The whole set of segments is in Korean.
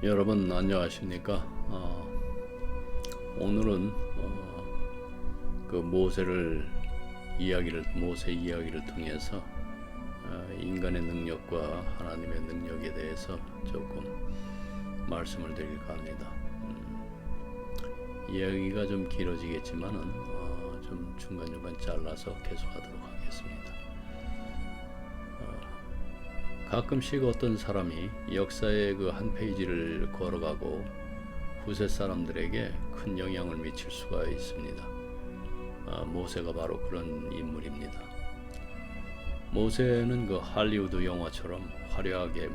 여러분 안녕하십니까? 오늘은 그 모세 이야기를 통해서 인간의 능력과 하나님의 능력에 대해서 조금 말씀을 드릴까 합니다. 이야기가 좀 길어지겠지만은 좀 중간중간 잘라서 계속하도록 하겠습니다. 가끔씩 어떤 사람이 역사의 그 한 페이지를 걸어가고 후세 사람들에게 큰 영향을 미칠 수가 있습니다. 모세가 바로 그런 인물입니다. 모세는 그 할리우드 영화처럼 화려하게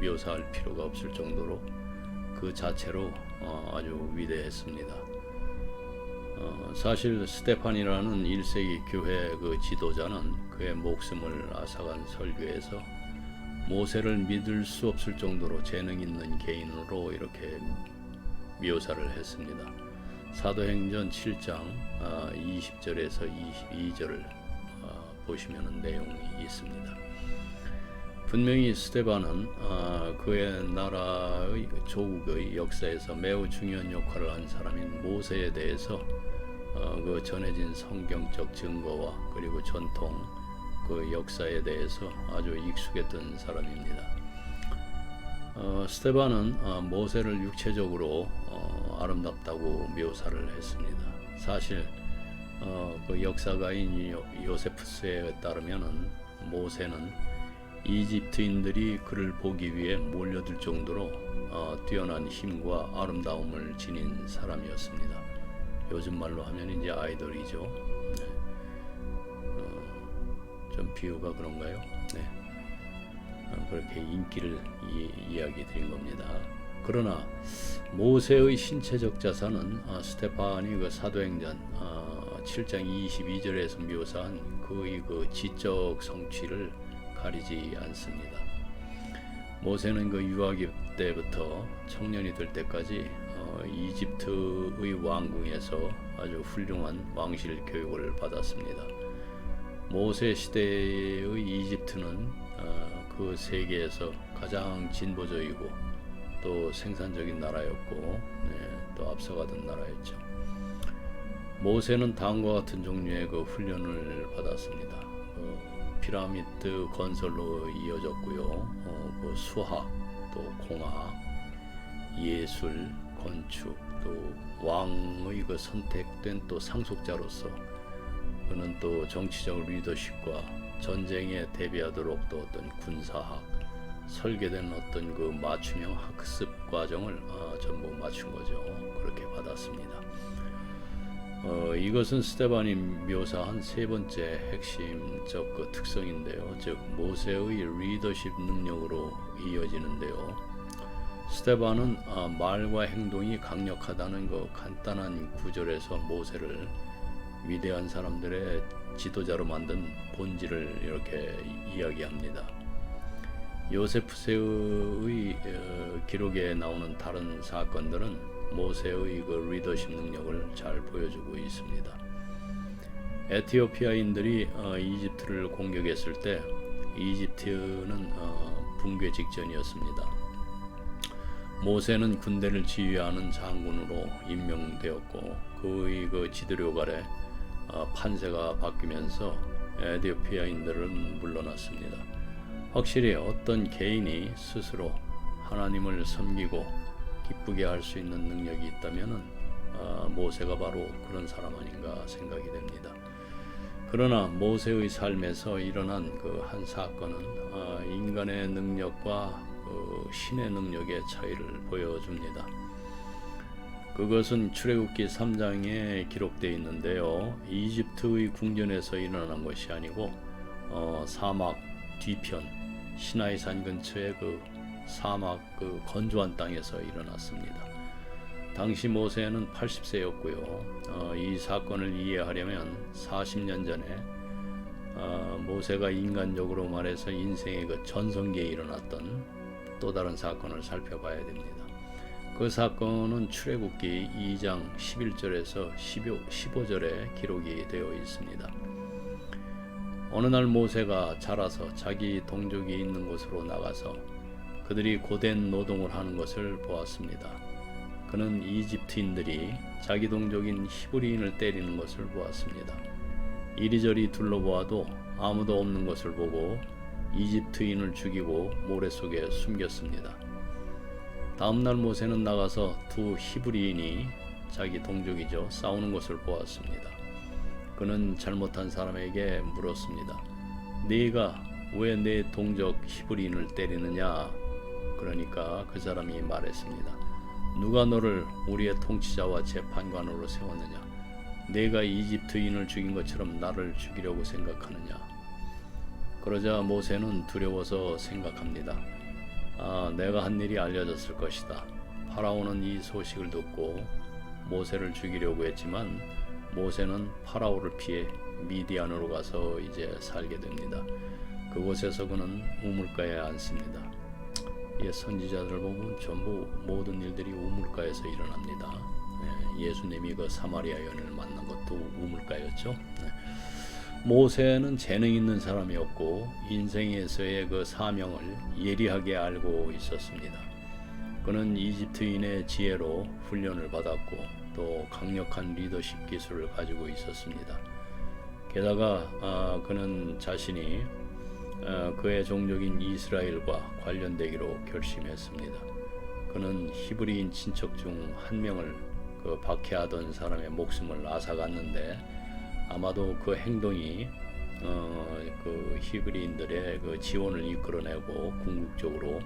묘사할 필요가 없을 정도로 그 자체로 아주 위대했습니다. 사실 스테판이라는 1세기 교회 그 지도자는 그의 목숨을 앗아간 설교에서 모세를 믿을 수 없을 정도로 재능 있는 개인으로 이렇게 묘사를 했습니다. 사도행전 7장 20절에서 22절을 보시면 내용이 있습니다. 분명히 스데반은 그의 나라의 조국의 역사에서 매우 중요한 역할을 한 사람인 모세에 대해서 그 전해진 성경적 증거와 그리고 전통 그 역사에 대해서 아주 익숙했던 사람입니다. 스데반은 모세를 육체적으로 아름답다고 묘사를 했습니다. 사실 그 역사가인 요세푸스에 따르면은 모세는 이집트인들이 그를 보기 위해 몰려들 정도로 뛰어난 힘과 아름다움을 지닌 사람이었습니다. 요즘 말로 하면 이제 아이돌이죠. 네. 좀 비유가 그런가요? 네. 그렇게 인기를 이야기 드린 겁니다. 그러나 모세의 신체적 자산은 스테판이 그 사도행전 7장 22절에서 묘사한 그의 그 지적 성취를 가리지 않습니다. 모세는 그 유아기 때부터 청년이 될 때까지 이집트의 왕궁에서 아주 훌륭한 왕실 교육을 받았습니다. 모세 시대의 이집트는 그 세계에서 가장 진보적이고 또 생산적인 나라였고 또 앞서가던 나라였죠. 모세는 다음과 같은 종류의 그 훈련을 받았습니다. 피라미드 건설로 이어졌고요. 그 수학, 또 공학, 예술, 건축, 또 왕의 그 선택된 또 상속자로서 그는 또 정치적 리더십과 전쟁에 대비하도록 또 어떤 군사학, 설계된 어떤 그 맞춤형 학습 과정을 전부 맞춘 거죠. 그렇게 받았습니다. 이것은 스데반이 묘사한 세 번째 핵심적 그 특성인데요. 즉 모세의 리더십 능력으로 이어지는데요. 스데반은 말과 행동이 강력하다는 그 간단한 구절에서 모세를 위대한 사람들의 지도자로 만든 본질을 이렇게 이야기합니다. 요세푸스의 기록에 나오는 다른 사건들은 모세의 그 리더십 능력을 잘 보여주고 있습니다. 에티오피아인들이 이집트를 공격했을 때 이집트는 붕괴 직전이었습니다. 모세는 군대를 지휘하는 장군으로 임명되었고 그의 그 지도력 아래 판세가 바뀌면서 에티오피아인들은 물러났습니다. 확실히 어떤 개인이 스스로 하나님을 섬기고 기쁘게 할 수 있는 능력이 있다면은 모세가 바로 그런 사람 아닌가 생각이 됩니다. 그러나 모세의 삶에서 일어난 그 한 사건은 인간의 능력과 신의 능력의 차이를 보여줍니다. 그것은 출애굽기 3장에 기록되어 있는데요. 이집트의 궁전에서 일어난 것이 아니고 사막 뒤편 시나이산 근처의 그 사막 그 건조한 땅에서 일어났습니다. 당시 모세는 80세였고요. 이 사건을 이해하려면 40년 전에 모세가 인간적으로 말해서 인생의 그 전성기에 일어났던 또 다른 사건을 살펴봐야 됩니다. 그 사건은 출애굽기 2장 11절에서 15절에 기록이 되어 있습니다. 어느 날 모세가 자라서 자기 동족이 있는 곳으로 나가서 그들이 고된 노동을 하는 것을 보았습니다. 그는 이집트인들이 자기 동족인 히브리인을 때리는 것을 보았습니다. 이리저리 둘러보아도 아무도 없는 것을 보고 이집트인을 죽이고 모래 속에 숨겼습니다. 다음날 모세는 나가서 두 히브리인이 자기 동족이죠 싸우는 것을 보았습니다. 그는 잘못한 사람에게 물었습니다. 네가 왜 내 동족 히브리인을 때리느냐? 그러니까 그 사람이 말했습니다. 누가 너를 우리의 통치자와 재판관으로 세웠느냐? 내가 이집트인을 죽인 것처럼 나를 죽이려고 생각하느냐? 그러자 모세는 두려워서 생각합니다. 내가 한 일이 알려졌을 것이다. 파라오는 이 소식을 듣고 모세를 죽이려고 했지만 모세는 파라오를 피해 미디안으로 가서 이제 살게 됩니다. 그곳에서 그는 우물가에 앉습니다. 선지자들 보면 전부 모든 일들이 우물가에서 일어납니다. 예수님이 그 사마리아 여인을 만난 것도 우물가였죠. 모세는 재능 있는 사람이었고 인생에서의 그 사명을 예리하게 알고 있었습니다. 그는 이집트인의 지혜로 훈련을 받았고 또 강력한 리더십 기술을 가지고 있었습니다. 게다가 그는 자신이 그의 종족인 이스라엘과 관련되기로 결심했습니다. 그는 히브리인 친척 중 한 명을 박해하던 사람의 목숨을 앗아갔는데 아마도 그 행동이 그 히브리인들의 그 지원을 이끌어내고 궁극적으로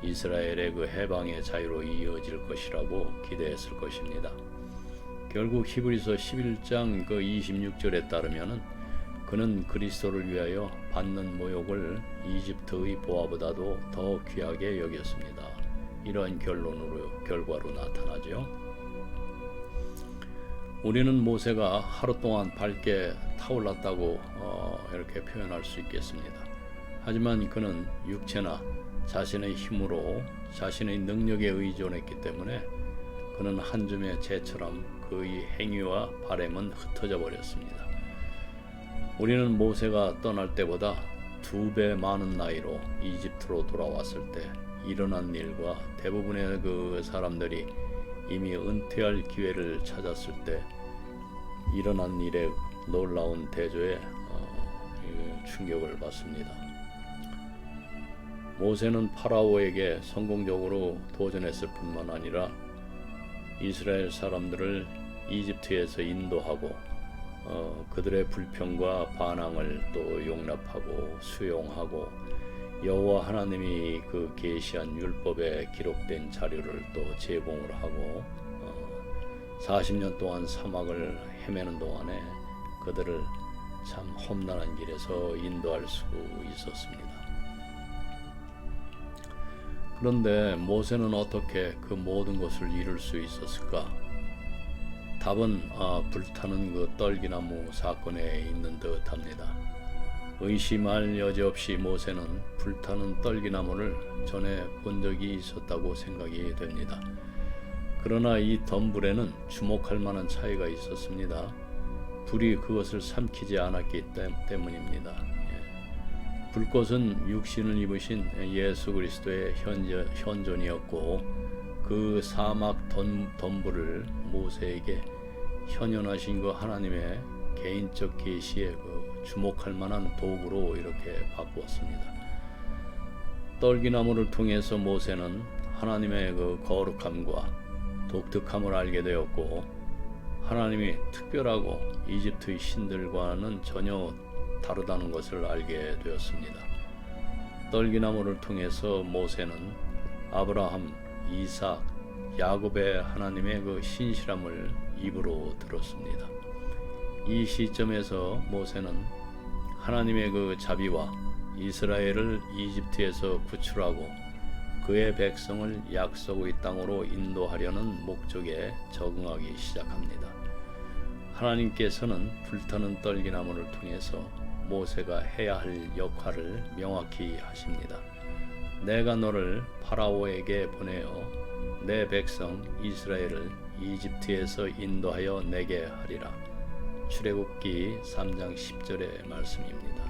이스라엘의 그 해방의 자유로 이어질 것이라고 기대했을 것입니다. 결국 히브리서 11장 그 26절에 따르면은 그는 그리스도를 위하여 받는 모욕을 이집트의 보화보다도 더 귀하게 여겼습니다. 이러한 결과로 나타나죠. 우리는 모세가 하루 동안 밝게 타올랐다고 이렇게 표현할 수 있겠습니다. 하지만 그는 육체나 자신의 힘으로 자신의 능력에 의존했기 때문에 그는 한 줌의 재처럼 그의 행위와 바램은 흩어져 버렸습니다. 우리는 모세가 떠날 때보다 2배 많은 나이로 이집트로 돌아왔을 때 일어난 일과 대부분의 그 사람들이 이미 은퇴할 기회를 찾았을 때 일어난 일의 놀라운 대조에 충격을 받습니다. 모세는 파라오에게 성공적으로 도전했을 뿐만 아니라 이스라엘 사람들을 이집트에서 인도하고 그들의 불평과 반항을 또 용납하고 수용하고 여호와 하나님이 그 계시한 율법에 기록된 자료를 또 제공을 하고 40년 동안 사막을 헤매는 동안에 그들을 참 험난한 길에서 인도할 수 있었습니다. 그런데 모세는 어떻게 그 모든 것을 이룰 수 있었을까? 답은 불타는 그 떨기나무 사건에 있는 듯합니다. 의심할 여지 없이 모세는 불타는 떨기나무를 전에 본 적이 있었다고 생각이 됩니다. 그러나 이 덤불에는 주목할 만한 차이가 있었습니다. 불이 그것을 삼키지 않았기 때문입니다. 불꽃은 육신을 입으신 예수 그리스도의 현존이었고 그 사막 덤불을 모세에게 현현하신 그 하나님의 개인적 계시에 그 주목할 만한 도구로 이렇게 바꾸었습니다. 떨기나무를 통해서 모세는 하나님의 그 거룩함과 독특함을 알게 되었고 하나님이 특별하고 이집트의 신들과는 전혀 다르다는 것을 알게 되었습니다. 떨기나무를 통해서 모세는 아브라함, 이삭, 야곱의 하나님의 그 신실함을 입으로 들었습니다. 이 시점에서 모세는 하나님의 그 자비와 이스라엘을 이집트에서 구출하고 그의 백성을 약속의 땅으로 인도하려는 목적에 적응하기 시작합니다. 하나님께서는 불타는 떨기나무를 통해서 모세가 해야 할 역할을 명확히 하십니다. 내가 너를 파라오에게 보내어 내 백성 이스라엘을 이집트에서 인도하여 내게 하리라. 출애굽기 3장 10절의 말씀입니다.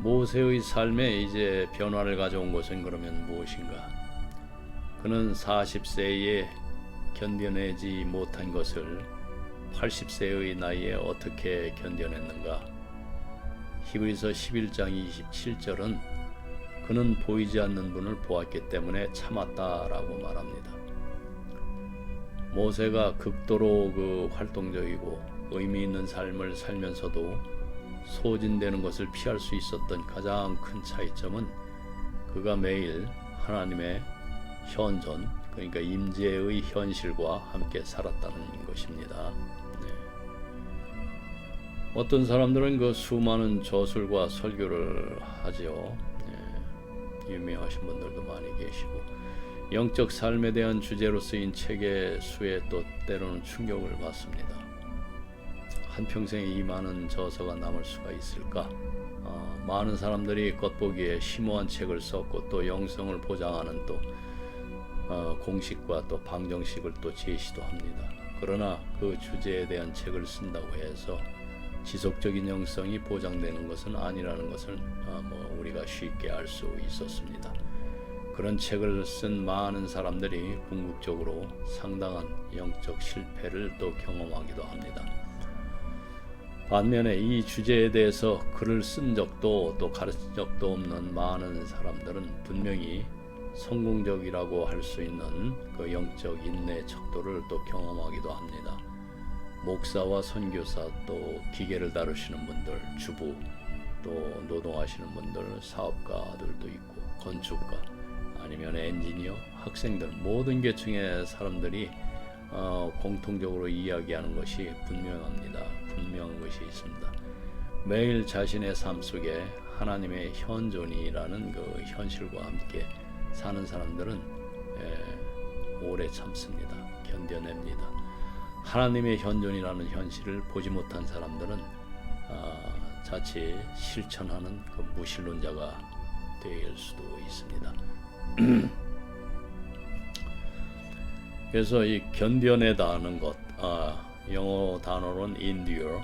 모세의 삶에 이제 변화를 가져온 것은 그러면 무엇인가? 그는 40세에 견뎌내지 못한 것을 80세의 나이에 어떻게 견뎌냈는가? 히브리서 11장 27절은 그는 보이지 않는 분을 보았기 때문에 참았다라고 말합니다. 모세가 극도로 활동적이고 의미 있는 삶을 살면서도 소진되는 것을 피할 수 있었던 가장 큰 차이점은 그가 매일 하나님의 현존, 그러니까 임재의 현실과 함께 살았다는 것입니다. 네. 어떤 사람들은 그 수많은 저술과 설교를 하지요. 네. 유명하신 분들도 많이 계시고 영적 삶에 대한 주제로 쓰인 책의 수에 또 때로는 충격을 받습니다. 한평생에 이 많은 저서가 남을 수가 있을까? 많은 사람들이 겉보기에 심오한 책을 썼고 또 영성을 보장하는 또 공식과 또 방정식을 또 제시도 합니다. 그러나 그 주제에 대한 책을 쓴다고 해서 지속적인 영성이 보장되는 것은 아니라는 것을 우리가 쉽게 알 수 있었습니다. 그런 책을 쓴 많은 사람들이 궁극적으로 상당한 영적 실패를 또 경험하기도 합니다. 반면에 이 주제에 대해서 글을 쓴 적도 또 가르친 적도 없는 많은 사람들은 분명히 성공적이라고 할 수 있는 그 영적 인내 척도를 또 경험하기도 합니다. 목사와 선교사 또 기계를 다루시는 분들, 주부 또 노동하시는 분들, 사업가들도 있고 건축가 아니면 엔지니어, 학생들 모든 계층의 사람들이 공통적으로 이야기하는 것이 분명한 것이 있습니다. 매일 자신의 삶 속에 하나님의 현존이라는 그 현실과 함께 사는 사람들은 오래 참습니다. 견뎌냅니다. 하나님의 현존이라는 현실을 보지 못한 사람들은 자칫 실천하는 그 무신론자가 될 수도 있습니다. 그래서 이 견뎌내다는 것, 영어 단어로는 endure,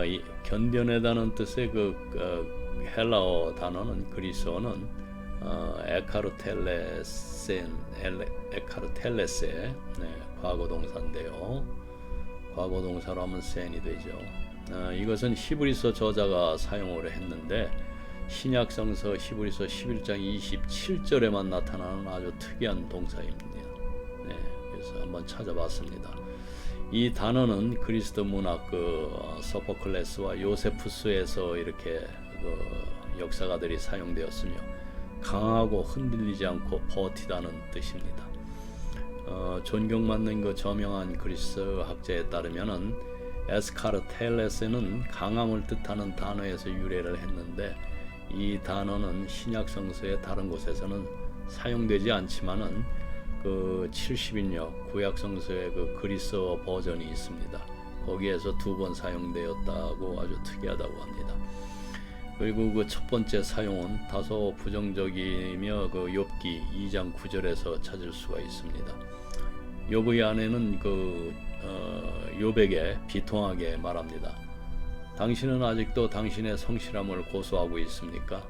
이 견뎌내다는 뜻의 헬라어 단어는 그리스어는 에카르텔레세, 과거 동사인데요. 과거 동사로 하면 센이 되죠. 이것은 히브리서 저자가 사용을 했는데 신약성서 히브리서 11장 27절에만 나타나는 아주 특이한 동사입니다. 그래서 한번 찾아봤습니다. 이 단어는 그리스 문학 소포클레스와 요세푸스에서 이렇게 역사가들이 사용되었으며 강하고 흔들리지 않고 버티다는 뜻입니다. 존경받는 그 저명한 그리스 학자에 따르면은 에스카르텔레스는 강함을 뜻하는 단어에서 유래를 했는데 이 단어는 신약 성서의 다른 곳에서는 사용되지 않지만은 그 70인역 구약 성서의 그 그리스어 버전이 있습니다. 거기에서 2번 사용되었다고 아주 특이하다고 합니다. 그리고 그 첫 번째 사용은 다소 부정적이며 그 욥기 2장 9절에서 찾을 수가 있습니다. 욥의 아내는 욥에게 비통하게 말합니다. 당신은 아직도 당신의 성실함을 고수하고 있습니까?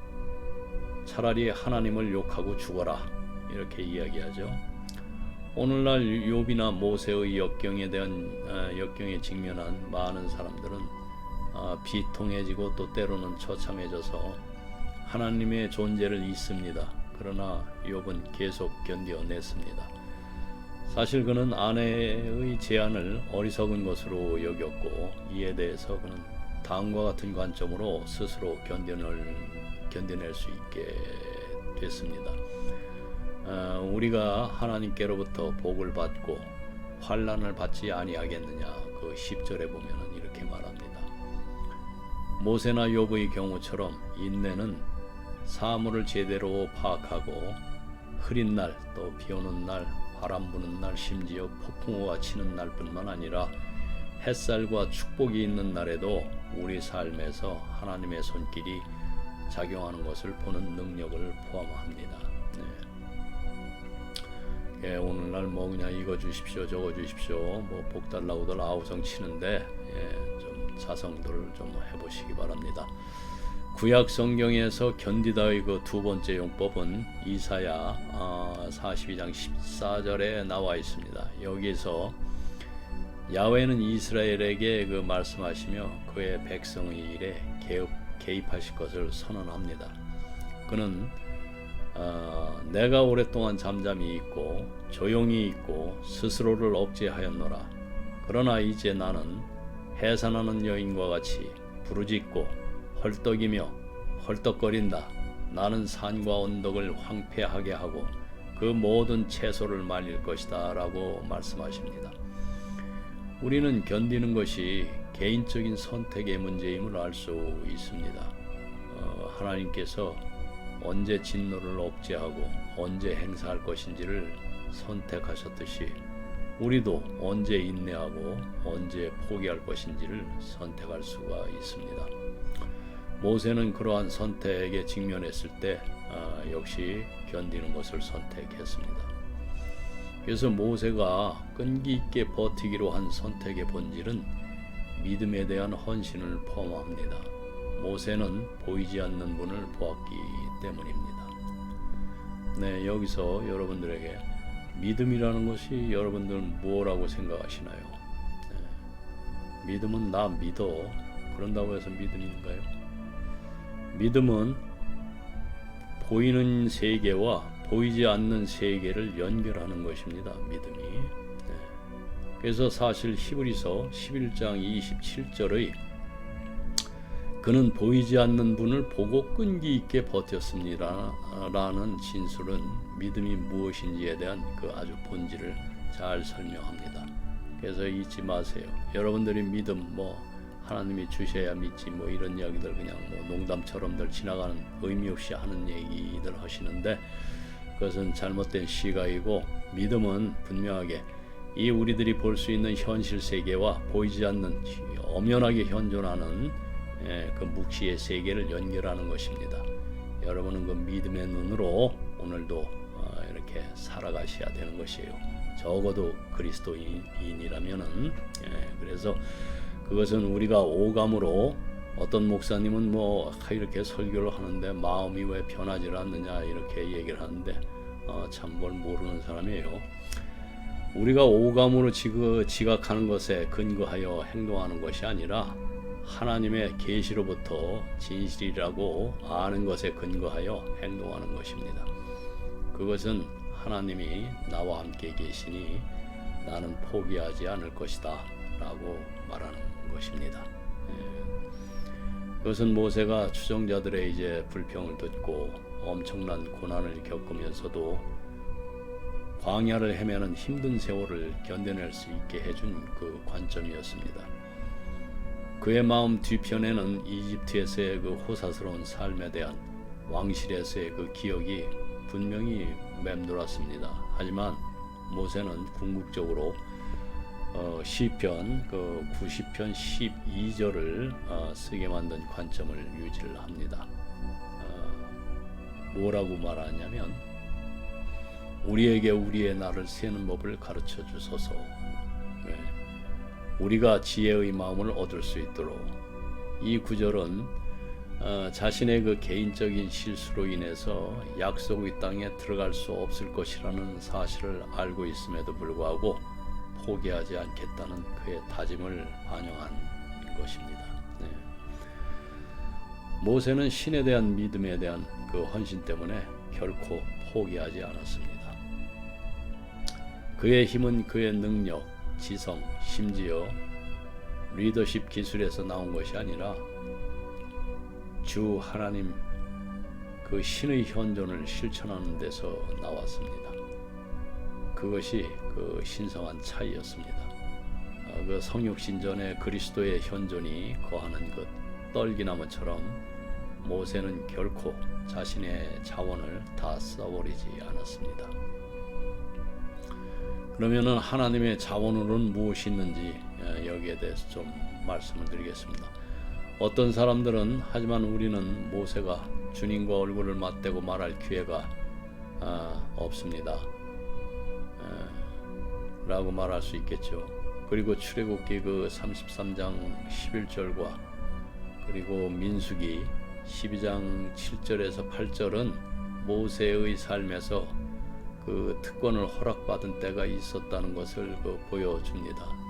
차라리 하나님을 욕하고 죽어라. 이렇게 이야기하죠. 오늘날 욥이나 모세의 역경에 직면한 많은 사람들은 비통해지고 또 때로는 처참해져서 하나님의 존재를 잊습니다. 그러나 욥은 계속 견뎌냈습니다. 사실 그는 아내의 제안을 어리석은 것으로 여겼고 이에 대해서 그는 다음과 같은 관점으로 스스로 견뎌낼 수 있게 됐습니다. 우리가 하나님께로부터 복을 받고 환난을 받지 아니하겠느냐, 그 10절에 보면은 이렇게 말합니다. 모세나 욥의 경우처럼 인내는 사물을 제대로 파악하고 흐린 날, 또 비 오는 날, 바람 부는 날, 심지어 폭풍우가 치는 날뿐만 아니라 햇살과 축복이 있는 날에도 우리 삶에서 하나님의 손길이 작용하는 것을 보는 능력을 포함합니다. 오늘날 그냥 이거 주십시오 저거 주십시오 복 달라고들 아우성 치는데 좀 자성도를 좀 해보시기 바랍니다. 구약 성경에서 견디다의 그 두 번째 용법은 이사야 42장 14절에 나와 있습니다. 여기서 야훼는 이스라엘에게 그 말씀하시며 그의 백성의 일에 개입하실 것을 선언합니다. 그는 내가 오랫동안 잠잠히 있고 조용히 있고 스스로를 억제하였노라. 그러나 이제 나는 해산하는 여인과 같이 부르짖고 헐떡이며 헐떡거린다. 나는 산과 언덕을 황폐하게 하고 그 모든 채소를 말릴 것이다 라고 말씀하십니다. 우리는 견디는 것이 개인적인 선택의 문제임을 알 수 있습니다. 하나님께서 언제 진노를 억제하고 언제 행사할 것인지를 선택하셨듯이 우리도 언제 인내하고 언제 포기할 것인지를 선택할 수가 있습니다. 모세는 그러한 선택에 직면했을 때 역시 견디는 것을 선택했습니다. 그래서 모세가 끈기 있게 버티기로 한 선택의 본질은 믿음에 대한 헌신을 포함합니다. 모세는 보이지 않는 분을 보았기 때문입니다. 네, 여기서 여러분들에게 믿음이라는 것이 여러분들 뭐라고 생각하시나요? 네, 믿음은 나 믿어 그런다고 해서 믿음인가요? 믿음은 보이는 세계와 보이지 않는 세계를 연결하는 것입니다. 믿음이. 네. 그래서 사실 히브리서 11장 27절의 그는 보이지 않는 분을 보고 끈기 있게 버텼습니다 라는 진술은 믿음이 무엇인지에 대한 그 아주 본질을 잘 설명합니다. 그래서 잊지 마세요. 여러분들이 믿음 하나님이 주셔야 믿지 이런 이야기들 그냥 농담처럼들 지나가는 의미 없이 하는 얘기들 하시는데 그것은 잘못된 시각이고 믿음은 분명하게 이 우리들이 볼 수 있는 현실 세계와 보이지 않는 엄연하게 현존하는 그 묵시의 세계를 연결하는 것입니다. 여러분은 그 믿음의 눈으로 오늘도 이렇게 살아가셔야 되는 것이에요. 적어도 그리스도인이라면은 그래서 그것은 우리가 오감으로 어떤 목사님은 이렇게 설교를 하는데 마음이 왜 변하지 않느냐 이렇게 얘기를 하는데 참 뭘 모르는 사람이에요. 우리가 오감으로 지각하는 것에 근거하여 행동하는 것이 아니라 하나님의 계시로부터 진실이라고 아는 것에 근거하여 행동하는 것입니다. 그것은 하나님이 나와 함께 계시니 나는 포기하지 않을 것이다 라고 말하는 것입니다. 그것은 모세가 추종자들의 이제 불평을 듣고 엄청난 고난을 겪으면서도 광야를 헤매는 힘든 세월을 견뎌낼 수 있게 해준 그 관점이었습니다. 그의 마음 뒤편에는 이집트에서의 그 호사스러운 삶에 대한 왕실에서의 그 기억이 분명히 맴돌았습니다. 하지만 모세는 궁극적으로 시편 90편 12절을 쓰게 만든 관점을 유지를 합니다. 뭐라고 말하냐면 우리에게 우리의 날을 세는 법을 가르쳐 주소서. 우리가 지혜의 마음을 얻을 수 있도록. 이 구절은 자신의 그 개인적인 실수로 인해서 약속의 땅에 들어갈 수 없을 것이라는 사실을 알고 있음에도 불구하고 포기하지 않겠다는 그의 다짐을 반영한 것입니다. 네. 모세는 신에 대한 믿음에 대한 그 헌신 때문에 결코 포기하지 않았습니다. 그의 힘은 그의 능력, 지성, 심지어 리더십 기술에서 나온 것이 아니라 주 하나님 그 신의 현존을 실천하는 데서 나왔습니다. 그것이 그 신성한 차이였습니다. 그 성육신전에 그리스도의 현존이 거하는 그 떨기나무처럼 모세는 결코 자신의 자원을 다 써버리지 않았습니다. 그러면은 하나님의 자원으로는 무엇이 있는지 여기에 대해서 좀 말씀을 드리겠습니다. 어떤 사람들은 하지만 우리는 모세가 주님과 얼굴을 맞대고 말할 기회가 없습니다 라고 말할 수 있겠죠. 그리고 출애굽기 그 33장 11절과 그리고 민수기 12장 7절에서 8절은 모세의 삶에서 그 특권을 허락받은 때가 있었다는 것을 보여줍니다.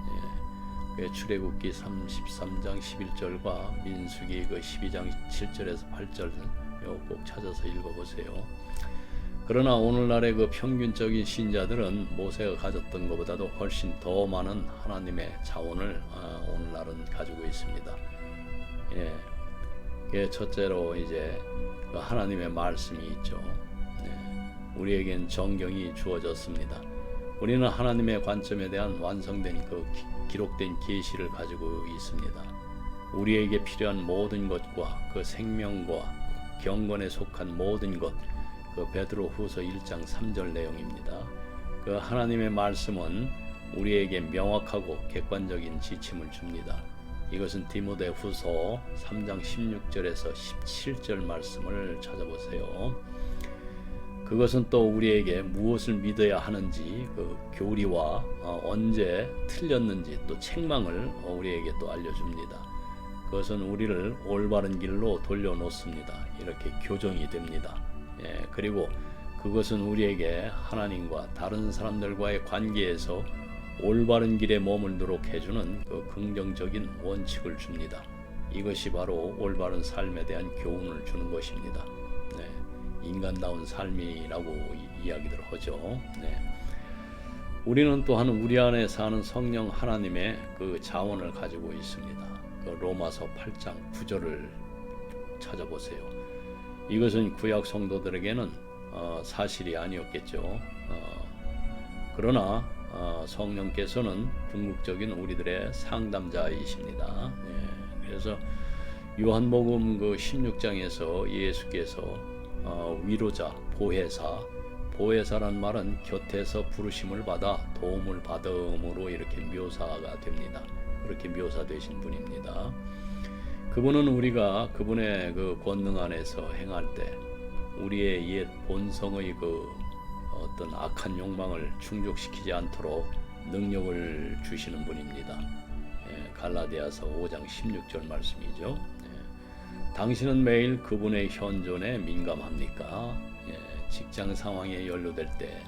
출애굽기 33장 11절과 민수기 12장 7절에서 8절 꼭 찾아서 읽어보세요. 그러나 오늘날의 평균적인 신자들은 모세가 가졌던 것보다도 훨씬 더 많은 하나님의 자원을 오늘날은 가지고 있습니다. 첫째로 이제 하나님의 말씀이 있죠. 우리에겐 정경이 주어졌습니다. 우리는 하나님의 관점에 대한 완성된 기록된 계시를 가지고 있습니다. 우리에게 필요한 모든 것과 생명과 경건에 속한 모든 것, 베드로후서 1장 3절 내용입니다. 하나님의 말씀은 우리에게 명확하고 객관적인 지침을 줍니다. 이것은 디모데후서 3장 16절에서 17절 말씀을 찾아보세요. 그것은 또 우리에게 무엇을 믿어야 하는지 교리와 언제 틀렸는지 또 책망을 우리에게 또 알려줍니다. 그것은 우리를 올바른 길로 돌려놓습니다. 이렇게 교정이 됩니다. 그리고 그것은 우리에게 하나님과 다른 사람들과의 관계에서 올바른 길에 머물도록 해주는 긍정적인 원칙을 줍니다. 이것이 바로 올바른 삶에 대한 교훈을 주는 것입니다. 인간다운 삶이라고 이야기들 하죠. 우리는 또한 우리 안에 사는 성령 하나님의 자원을 가지고 있습니다. 로마서 8장 9절을 찾아보세요. 이것은 구약 성도들에게는 사실이 아니었겠죠. 그러나 성령께서는 궁극적인 우리들의 상담자이십니다. 그래서 요한복음 16장에서 예수께서 위로자, 보혜사란 말은 곁에서 부르심을 받아 도움을 받음으로 이렇게 묘사가 됩니다. 그렇게 묘사되신 분입니다. 그분은 우리가 그분의 권능 안에서 행할 때 우리의 옛 본성의 어떤 악한 욕망을 충족시키지 않도록 능력을 주시는 분입니다. 갈라디아서 5장 16절 말씀이죠. 당신은 매일 그분의 현존에 민감합니까? 직장 상황에 연루될 때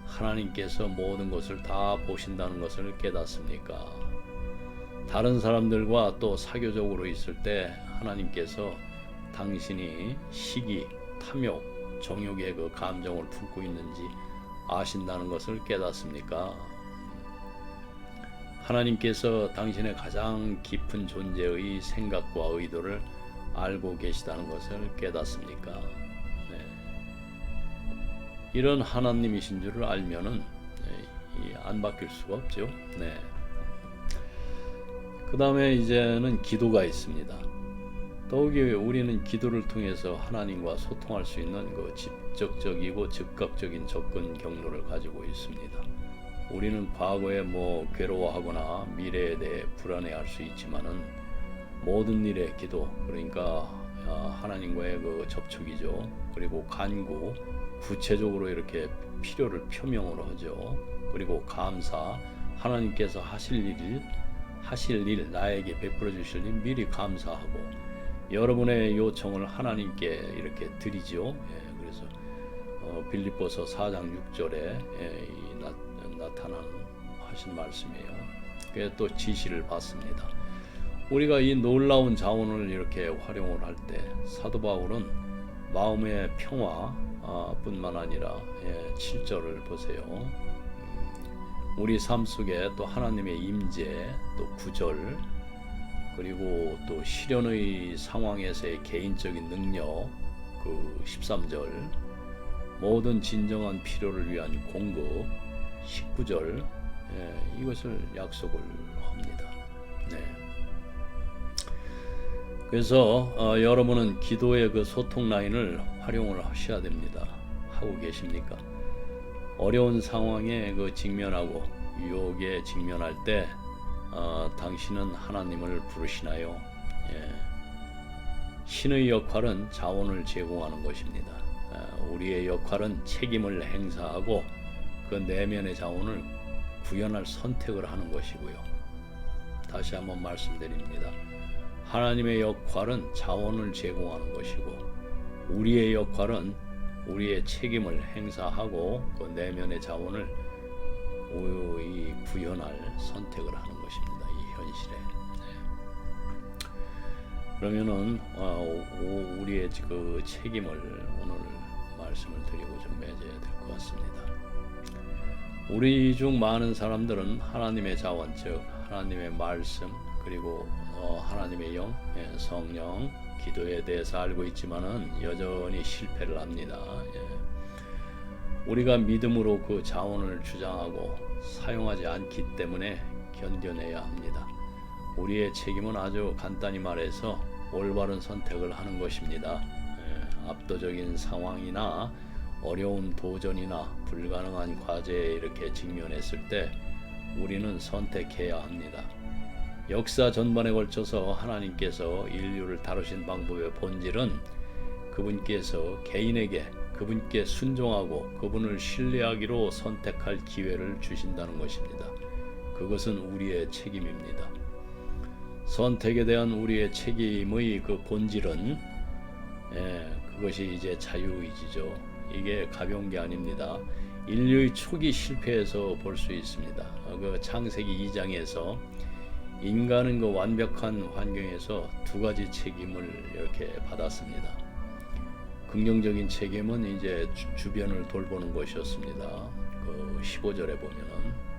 하나님께서 모든 것을 다 보신다는 것을 깨닫습니까? 다른 사람들과 또 사교적으로 있을 때 하나님께서 당신이 시기, 탐욕, 정욕의 감정을 품고 있는지 아신다는 것을 깨닫습니까? 하나님께서 당신의 가장 깊은 존재의 생각과 의도를 알고 계시다는 것을 깨닫습니까? 이런 하나님이신 줄을 알면은 안 바뀔 수가 없죠. 그 다음에 이제는 기도가 있습니다. 더욱이 우리는 기도를 통해서 하나님과 소통할 수 있는 직접적이고 즉각적인 접근 경로를 가지고 있습니다. 우리는 과거에 괴로워하거나 미래에 대해 불안해할 수 있지만은 모든 일에 기도, 그러니까 하나님과의 접촉이죠. 그리고 간구, 구체적으로 이렇게 필요를 표명으로 하죠. 그리고 감사, 하나님께서 하실 일, 나에게 베풀어 주실 일 미리 감사하고 여러분의 요청을 하나님께 이렇게 드리죠. 그래서 빌립보서 4장 6절에 나타나신 말씀이에요. 그게 또 지시를 받습니다. 우리가 이 놀라운 자원을 이렇게 활용을 할 때 사도 바울은 마음의 평화 뿐만 아니라 7절을 보세요. 우리 삶 속에 또 하나님의 임재, 또 9절, 그리고 또 시련의 상황에서의 개인적인 능력, 13절, 모든 진정한 필요를 위한 공급, 19절, 이것을 약속을 합니다. 그래서 여러분은 기도의 소통 라인을 활용을 하셔야 됩니다. 하고 계십니까? 어려운 상황에 직면하고 유혹에 직면할 때 당신은 하나님을 부르시나요? 신의 역할은 자원을 제공하는 것입니다. 우리의 역할은 책임을 행사하고 그 내면의 자원을 구현할 선택을 하는 것이고요. 다시 한번 말씀드립니다. 하나님의 역할은 자원을 제공하는 것이고 우리의 역할은 우리의 책임을 행사하고 그 내면의 자원을 구현할 선택을 하는 것입니다. 이 현실에. 그러면은 우리의 그 책임을 오늘 말씀을 드리고 좀 맺어야 될 것 같습니다. 우리 중 많은 사람들은 하나님의 자원, 즉 하나님의 말씀 그리고 하나님의 영, 성령, 기도에 대해서 알고 있지만은 여전히 실패를 합니다. 우리가 믿음으로 그 자원을 주장하고 사용하지 않기 때문에 견뎌내야 합니다. 우리의 책임은 아주 간단히 말해서 올바른 선택을 하는 것입니다. 압도적인 상황이나 어려운 도전이나 불가능한 과제에 이렇게 직면했을 때 우리는 선택해야 합니다. 역사 전반에 걸쳐서 하나님께서 인류를 다루신 방법의 본질은 그분께서 개인에게 그분께 순종하고 그분을 신뢰하기로 선택할 기회를 주신다는 것입니다. 그것은 우리의 책임입니다. 선택에 대한 우리의 책임의 그 본질은 그것이 이제 자유의지죠. 이게 가벼운 게 아닙니다. 인류의 초기 실패에서 볼 수 있습니다. 그 창세기 2장에서 인간은 그 완벽한 환경에서 두 가지 책임을 이렇게 받았습니다. 긍정적인 책임은 이제 주변을 돌보는 것이었습니다. 그 15절에 보면은.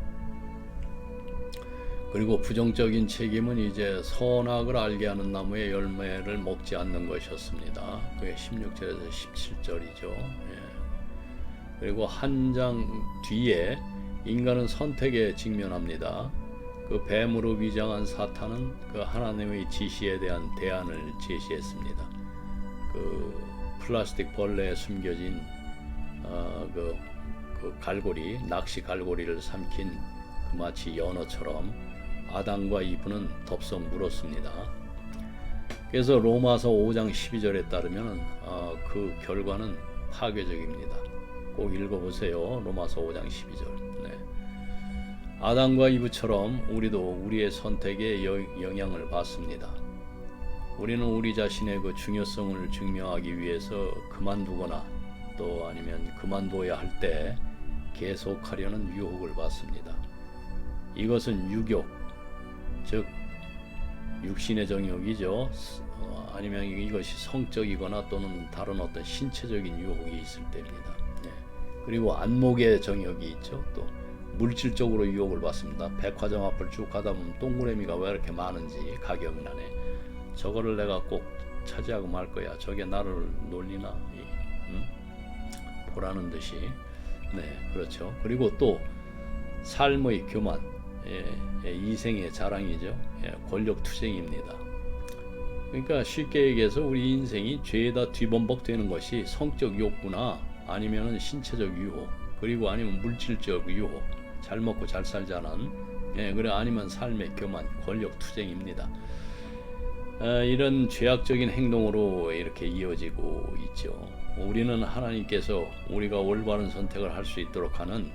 그리고 부정적인 책임은 이제 선악을 알게 하는 나무의 열매를 먹지 않는 것이었습니다. 그게 16절에서 17절이죠. 그리고 한 장 뒤에 인간은 선택에 직면합니다. 그 뱀으로 위장한 사탄은 그 하나님의 지시에 대한 대안을 제시했습니다. 그 플라스틱 벌레에 숨겨진 그 갈고리, 낚시 갈고리를 삼킨 그 마치 연어처럼 아담과 이브는 덥석 물었습니다. 그래서 로마서 5장 12절에 따르면 그 결과는 파괴적입니다. 꼭 읽어보세요. 로마서 5장 12절. 아담과 이브처럼 우리도 우리의 선택에 영향을 받습니다. 우리는 우리 자신의 그 중요성을 증명하기 위해서 그만두거나 또 아니면 그만둬야 할 때 계속하려는 유혹을 받습니다. 이것은 유격, 즉 육신의 정욕이죠. 아니면 이것이 성적이거나 또는 다른 어떤 신체적인 유혹이 있을 때입니다. 그리고 안목의 정욕이 있죠. 또 물질적으로 유혹을 받습니다. 백화점 앞을 쭉 가다 보면 동그라미가 왜 이렇게 많은지 가격란에 저거를 내가 꼭 차지하고 말 거야. 저게 나를 놀리나? 보라는 듯이. 그렇죠. 그리고 또 삶의 교만, 이생의 자랑이죠. 권력투쟁입니다. 그러니까 쉽게 얘기해서 우리 인생이 죄에다 뒤범벅되는 것이 성적 욕구나 아니면은 신체적 유혹, 그리고 아니면 물질적 유혹, 잘 먹고 잘 살자는, 그래 아니면 삶의 교만, 권력투쟁입니다. 이런 죄악적인 행동으로 이렇게 이어지고 있죠. 우리는 하나님께서 우리가 올바른 선택을 할 수 있도록 하는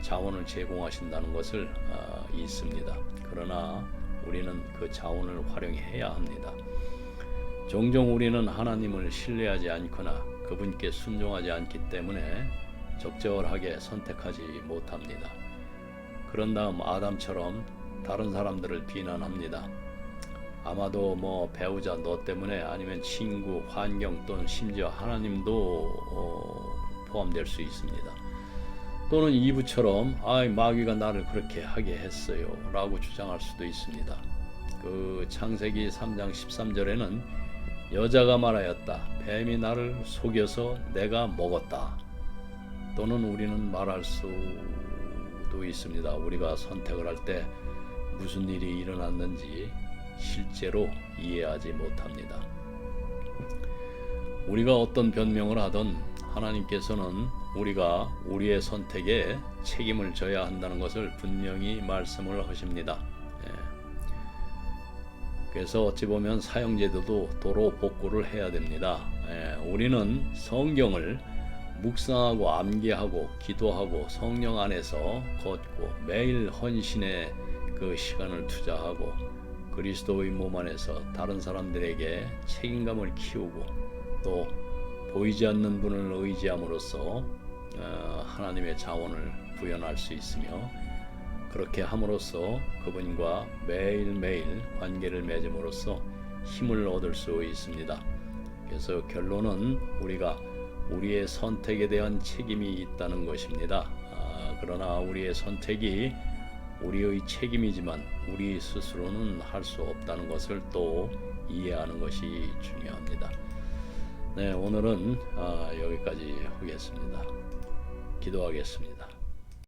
자원을 제공하신다는 것을 있습니다. 그러나 우리는 그 자원을 활용해야 합니다. 종종 우리는 하나님을 신뢰하지 않거나 그분께 순종하지 않기 때문에 적절하게 선택하지 못합니다. 그런 다음 아담처럼 다른 사람들을 비난합니다. 아마도 뭐 배우자 너 때문에 아니면 친구, 환경 또는 심지어 하나님도 포함될 수 있습니다. 또는 이브처럼 마귀가 나를 그렇게 하게 했어요 라고 주장할 수도 있습니다. 그 창세기 3장 13절에는 여자가 말하였다. 뱀이 나를 속여서 내가 먹었다. 또는 우리는 말할 수도 있습니다. 우리가 선택을 할 때 무슨 일이 일어났는지 실제로 이해하지 못합니다. 우리가 어떤 변명을 하든 하나님께서는 우리가 우리의 선택에 책임을 져야 한다는 것을 분명히 말씀을 하십니다. 그래서 어찌 보면 사형제도도 도로 복구를 해야 됩니다. 우리는 성경을 묵상하고 암기하고 기도하고 성령 안에서 걷고 매일 헌신의 그 시간을 투자하고 그리스도의 몸 안에서 다른 사람들에게 책임감을 키우고 또 보이지 않는 분을 의지함으로써 하나님의 자원을 구현할 수 있으며, 그렇게 함으로써 그분과 매일매일 관계를 맺음으로써 힘을 얻을 수 있습니다. 그래서 결론은 우리가 우리의 선택에 대한 책임이 있다는 것입니다. 그러나 우리의 선택이 우리의 책임이지만 우리 스스로는 할 수 없다는 것을 또 이해하는 것이 중요합니다. 네, 오늘은 여기까지 하겠습니다. 기도하겠습니다.